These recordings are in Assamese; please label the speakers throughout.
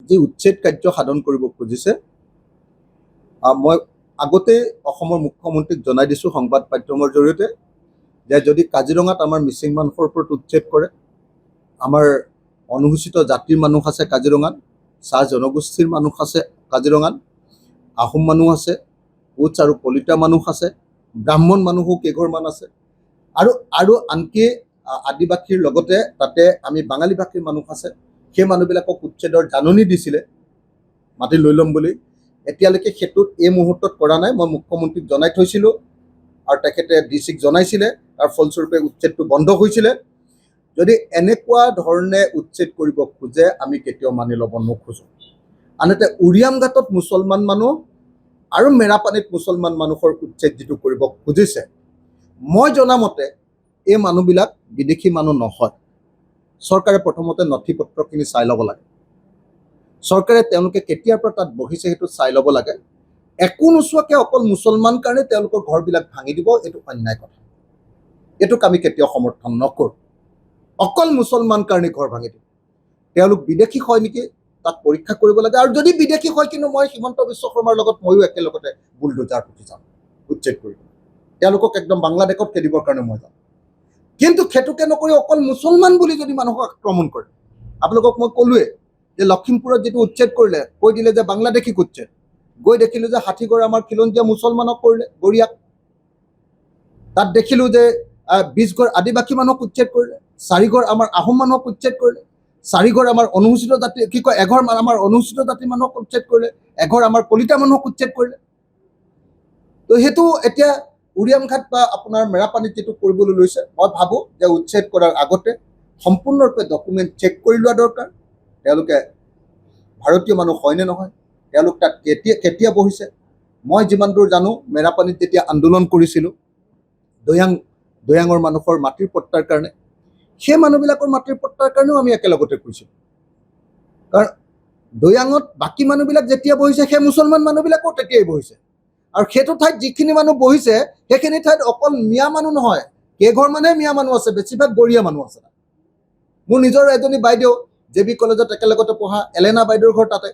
Speaker 1: যি উচ্ছেদ কাৰ্য সাধন কৰিব খুজিছে, মই আগতে অসমৰ মুখ্যমন্ত্ৰীক জনাই দিছোঁ সংবাদ মাধ্যমৰ জৰিয়তে যে যদি কাজিৰঙাত আমাৰ মিচিং মানুহৰ ওপৰত উচ্ছেদ কৰে, আমাৰ অনুসূচিত জাতিৰ মানুহ আছে কাজিৰঙাত, চাহ জনগোষ্ঠীৰ মানুহ আছে কাজিৰঙাত, আহোম মানুহ আছে, কোচ আৰু কলিতা মানুহ আছে, ব্ৰাহ্মণ মানুহো কেইঘৰমান আছে, আৰু আনকি আদিবাসীৰ লগতে তাতে আমি বাঙালী ভাষীৰ মানুহ আছে। সেই মানুহবিলাকক উচ্ছেদৰ জাননী দিছিলে মাটি লৈ ল'ম বুলি। এতিয়ালৈকে সেইটোত এই মুহূৰ্তত কৰা নাই। মই মুখ্যমন্ত্ৰীক জনাই থৈছিলোঁ আৰু তেখেতে ডিচিক জনাইছিলে, তাৰ ফলস্বৰূপে উচ্ছেদটো বন্ধ হৈছিলে। যদি এনেকুৱা ধৰণে উচ্ছেদ কৰিব খোজে আমি কেতিয়াও মানি ল'ব নোখোজোঁ। আনহাতে উৰিয়াম ঘাটত মুছলমান মানুহ আৰু মেৰাপানীত মুছলমান মানুহৰ উচ্ছেদ যিটো কৰিব খুজিছে, মই জনামতে এই মানুহবিলাক বিদেশী মানুহ নহয়। চৰকাৰে প্ৰথমতে নথি পত্ৰখিনি চাই ল'ব লাগে। চৰকাৰে তেওঁলোকে কেতিয়াৰ পৰা তাত বহিছে সেইটো চাই ল'ব লাগে। একো নোচোৱাকৈ অকল মুছলমান কাৰণে তেওঁলোকৰ ঘৰবিলাক ভাঙি দিব, এইটো অন্যায় কথা। এইটোক আমি কেতিয়াও সমৰ্থন নকৰোঁ। অকল মুছলমান কাৰণে ঘৰ ভাঙি দিব। তেওঁলোক বিদেশী হয় নেকি তাক পৰীক্ষা কৰিব লাগে। আৰু যদি বিদেশী হয়, কিন্তু মই হিমন্ত বিশ্ব শৰ্মাৰ লগত ময়ো একেলগতে বুলডোজাৰ উঠি যাম উচ্ছেদ কৰিব। তেওঁলোকক একদম বাংলাদেশত খেদিবৰ কাৰণে মই যাম। কিন্তু সেইটোকে নকৰি অকল মুছলমান বুলি যদি মানুহক আক্ৰমণ কৰে, আপোনালোকক মই ক'লোৱে যে লখিমপুৰত যিটো উচ্ছেদ কৰিলে, কৈ দিলে যে বাংলাদেশীক উচ্ছেদ, গৈ দেখিলোঁ যে ষাঠিঘৰ আমাৰ খিলঞ্জীয়া মুছলমানক কৰিলে গৰিয়াক। তাত দেখিলোঁ যে 20 ঘৰ আদিবাসী মানুহক উচ্ছেদ কৰিলে, 4 ঘৰ আমাৰ আহোম মানুহক উচ্ছেদ কৰিলে, 4 ঘৰ আমাৰ অনুসূচিত জাতি এঘৰ আমাৰ অনুসূচিত জাতি মানুহক উচ্ছেদ কৰিলে, এঘৰ আমাৰ কলিতা মানুহক উচ্ছেদ কৰিলে। তো সেইটো এতিয়া উৰিয়াম ঘাট বা আপোনাৰ মেৰাপানীত যিটো কৰিবলৈ লৈছে, মই ভাবোঁ যে উচ্ছেদ কৰাৰ আগতে সম্পূৰ্ণৰূপে ডকুমেণ্ট চেক কৰি লোৱা দৰকাৰ। তেওঁলোকে ভাৰতীয় মানুহ হয়নে নহয়, তেওঁলোক তাত কেতিয়া বহিছে। মই যিমান দূৰ জানো, মেৰাপানীত যেতিয়া আন্দোলন কৰিছিলোঁ দৈয়াঙৰ মানুহৰ মাটিৰ পট্টাৰ কাৰণে, সেই মানুহবিলাকৰ মাটিৰ পট্টাৰ কাৰণেও আমি একেলগতে কৈছিলোঁ। কাৰণ দৈয়াঙত বাকী মানুহবিলাক যেতিয়া বহিছে, সেই মুছলমান মানুহবিলাকো তেতিয়াই বহিছে। আৰু সেইটো ঠাইত যিখিনি মানুহ বহিছে, সেইখিনি ঠাইত অকল মিয়া মানুহ নহয়, কেইঘৰমানহে মিয়া মানুহ আছে, বেছিভাগ গৰীয়া মানুহ আছে। মোৰ নিজৰ এজনী বাইদেউ JB কলেজত একেলগতে পঢ়া এলেনা বাইদেউৰ ঘৰ তাতে।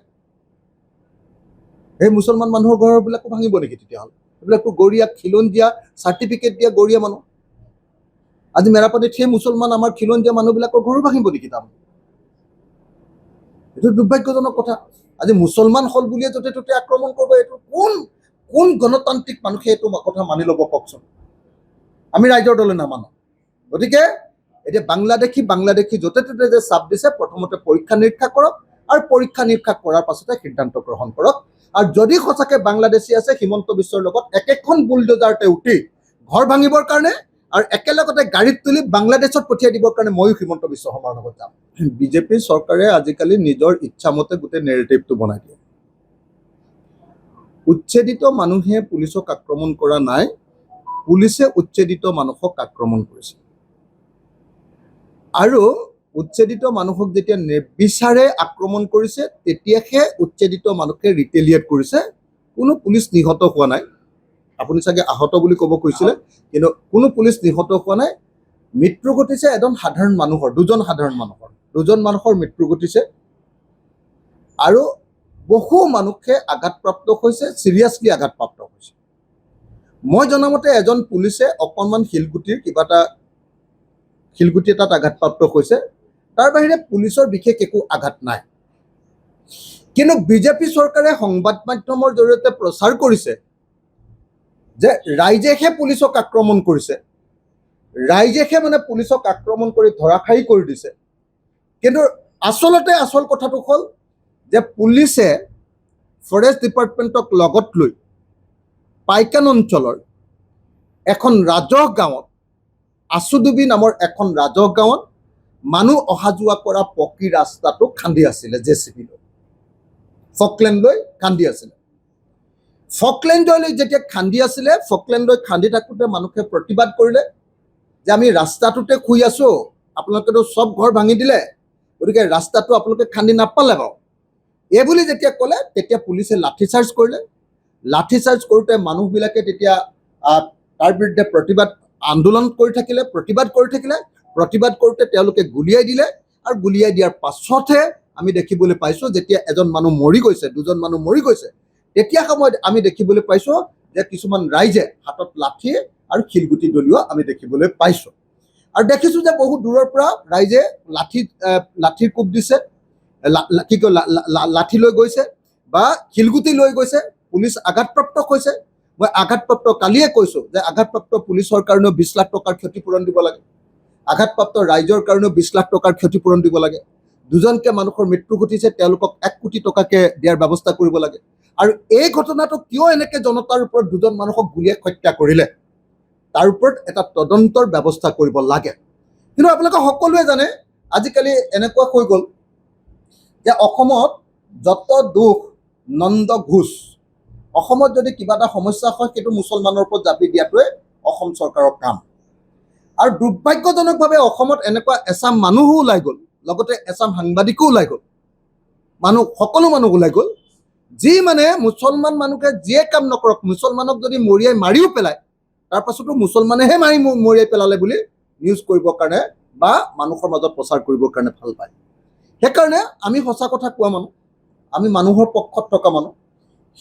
Speaker 1: সেই মুছলমান মানুহৰ ঘৰবিলাকো ভাঙিব নেকি তেতিয়াহ'লে? এইবিলাকতো গৰীয়া খিলঞ্জীয়া চাৰ্টিফিকেট দিয়া গৰীয়া মানুহ। আজি মেৰাপানীত সেই মুছলমান আমাৰ খিলঞ্জীয়া মানুহবিলাকৰ ঘৰো ভাঙিব নেকি তাৰমানে? এইটো দুৰ্ভাগ্যজনক কথা। আজি মুছলমান হ'ল বুলিয়ে য'তে ত'তে আক্ৰমণ কৰিব, এইটো কোন গণতান্ত্ৰিক মানুহে এইটো কথা মানি ল'ব কওকচোন? আমি ৰাইজৰ দলে নামানো। গতিকে এতিয়া বাংলাদেশী য'তে ত'তে যে চাপ দিছে, প্ৰথমতে পৰীক্ষা নিৰীক্ষা কৰক, আৰু পৰীক্ষা নিৰীক্ষা কৰাৰ পাছতে সিদ্ধান্ত গ্ৰহণ কৰক। আৰু যদি সঁচাকৈ বাংলাদেশী আছে, হিমন্ত বিশ্বৰ লগত একেখন বুলডোজাৰতে উঠি ঘৰ ভাঙিবৰ কাৰণে আৰু একেলগতে গাড়ীত তুলি বাংলাদেশত পঠিয়াই দিবৰ কাৰণে ময়ো হিমন্ত বিশ্ব শৰ্মাৰ লগত যাম। বিজেপি চৰকাৰে আজিকালি নিজৰ ইচ্ছামতে গোটেই নেৰেটিভটো বনাই দিয়ে। উচ্ছেদিত মানুহে পুলিচক আক্ৰমণ কৰা নাই, পুলিচে উচ্ছেদিত মানুহক আক্ৰমণ কৰিছে। আৰু উচ্ছেদিত মানুহক যেতিয়া নিৰ্বিচাৰে আক্ৰমণ কৰিছে, তেতিয়াহে উচ্ছেদিত মানুহে ৰিটেলিয়েট কৰিছে। কোনো পুলিচ নিহত হোৱা নাই। আপুনি চাগে আহত বুলি ক'ব কৈছিলে, কিন্তু কোনো পুলিচ নিহত হোৱা নাই। মৃত্যু ঘটিছে এজন সাধাৰণ মানুহৰ, দুজন মানুহৰ মৃত্যু ঘটিছে। আৰু বহু মানুহে আঘাতপ্ৰাপ্ত হৈছে, চিৰিয়াছলি আঘাতপ্ৰাপ্ত হৈছে। মই জনামতে এজন পুলিচে অকণমান শিলগুটি এটাত আঘাতপ্ৰাপ্ত হৈছে। তাৰ বাহিৰে পুলিচৰ বিশেষ একো আঘাত নাই। কিন্তু বিজেপি চৰকাৰে সংবাদ মাধ্যমৰ জৰিয়তে প্ৰচাৰ কৰিছে যে ৰাইজেহে পুলিচক আক্ৰমণ কৰিছে, ৰাইজেহে মানে পুলিচক আক্ৰমণ কৰি ধৰাশায়ী কৰি দিছে। কিন্তু আচলতে আচল কথাটো হ'ল যে পুলিচে ফৰেষ্ট ডিপাৰ্টমেণ্টক লগত লৈ পাইকান অঞ্চলৰ এখন ৰাজহ গাঁৱত, আচুডুবি নামৰ এখন ৰাজহ গাঁৱত মানুহ অহা যোৱা কৰা পকী ৰাস্তাটো খান্দি আছিলে, JCB লৈ ফকলেণ্ড লৈ খান্দি আছিলে। ফকলেণ্ডলৈ যেতিয়া খান্দি আছিলে, ফকলেণ্ডলৈ খান্দি থাকোঁতে মানুহে প্ৰতিবাদ কৰিলে যে আমি ৰাস্তাটোতে শুই আছোঁ, আপোনালোকেতো চব ঘৰ ভাঙি দিলে, গতিকে ৰাস্তাটো আপোনালোকে খান্দি নাপালে বাৰু। এইবুলি যেতিয়া ক'লে, তেতিয়া পুলিচে লাঠিচাৰ্জ কৰিলে। লাঠিচাৰ্জ কৰোঁতে মানুহবিলাকে তেতিয়া তাৰ বিৰুদ্ধে আন্দোলন কৰি থাকিলে, প্ৰতিবাদ কৰোঁতে তেওঁলোকে গুলিয়াই দিলে। আৰু গুলিয়াই দিয়াৰ পাছতহে আমি দেখিবলৈ পাইছোঁ যেতিয়া এজন মানুহ মৰি গৈছে, দুজন মানুহ মৰি গৈছে, তেতিয়া সময়ত আমি দেখিবলৈ পাইছোঁ যে কিছুমান ৰাইজে হাতত লাঠি আৰু শিলগুটি দলিওৱা আমি দেখিবলৈ পাইছোঁ। আৰু দেখিছোঁ যে বহুত দূৰৰ পৰা ৰাইজে লাঠিৰ কোব দিছে, লাঠি লৈ গৈছে বা শিলগুটি লৈ গৈছে, পুলিচ আঘাতপ্ৰাপ্ত হৈছে। মই আঘাতপ্ৰাপ্ত কালিয়ে কৈছোঁ যে আঘাতপ্ৰাপ্ত পুলিচৰ কাৰণেও 20 লাখ টকাৰ ক্ষতিপূৰণ দিব লাগে, আঘাতপ্ৰাপ্ত ৰাইজৰ কাৰণেও 20 লাখ টকাৰ ক্ষতিপূৰণ দিব লাগে। দুজনকে মানুহৰ মৃত্যু ঘটিছে, তেওঁলোকক 1 কোটি টকাকে দিয়াৰ ব্যৱস্থা কৰিব লাগে। আৰু এই ঘটনাটো কিয় এনেকৈ জনতাৰ ওপৰত দুজন মানুহক গুলীয়াই হত্যা কৰিলে তাৰ ওপৰত এটা তদন্তৰ ব্যৱস্থা কৰিব লাগে। কিন্তু আপোনালোকে সকলোৱে জানে আজিকালি এনেকুৱা হৈ গ'ল যে অসমত যত দুখ নন্দ ঘোষ, অসমত যদি কিবা এটা সমস্যা হয় সেইটো মুছলমানৰ ওপৰত জাপি দিয়াটোৱে অসম চৰকাৰৰ কাম। আৰু দুৰ্ভাগ্যজনকভাৱে অসমত এনেকুৱা এচাম মানুহো ওলাই গ'ল, লগতে এচাম সাংবাদিকো ওলাই গ'ল, সকলো মানুহ ওলাই গ'ল, যি মানে মুছলমান মানুহে যিয়ে কাম নকৰক, মুছলমানক যদি মৰিয়াই মাৰিও পেলায় তাৰ পাছতো মুছলমানেহে মৰিয়াই পেলালে বুলি নিউজ কৰিবৰ কাৰণে বা মানুহৰ মাজত প্ৰচাৰ কৰিবৰ কাৰণে ভাল পায়। সেইকাৰণে আমি সঁচা কথা কোৱা মানুহ, আমি মানুহৰ পক্ষত থকা মানুহ।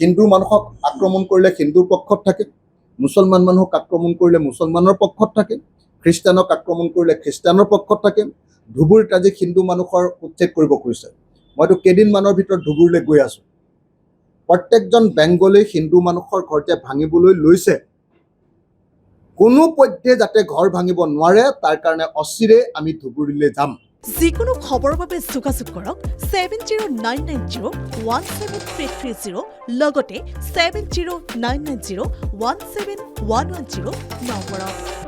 Speaker 1: হিন্দু মানুহক আক্ৰমণ কৰিলে হিন্দুৰ পক্ষত থাকে, মুছলমান মানুহক আক্ৰমণ কৰিলে মুছলমানৰ পক্ষত থাকে, খ্ৰীষ্টানক আক্ৰমণ কৰিলে খ্ৰীষ্টানৰ পক্ষত থাকে। ধুবুৰীত আজি হিন্দু মানুহৰ উচ্ছেদ কৰিব খুজিছে। মইতো কেইদিনমানৰ ভিতৰত ধুবুৰীলৈ গৈ আছোঁ। প্ৰত্যেকজন বেংগলী হিন্দু মানুহৰ ঘৰ যে ভাঙিবলৈ লৈছে, কোনো পধ্যে যাতে ঘৰ ভাঙিব নোৱাৰে তাৰ কাৰণে অচিৰে আমি ধুবুৰীলৈ যাম।
Speaker 2: যিকোনো খবৰৰ বাবে যোগাযোগ কৰক 7099017330 লগতে 7099017110 নম্বৰত।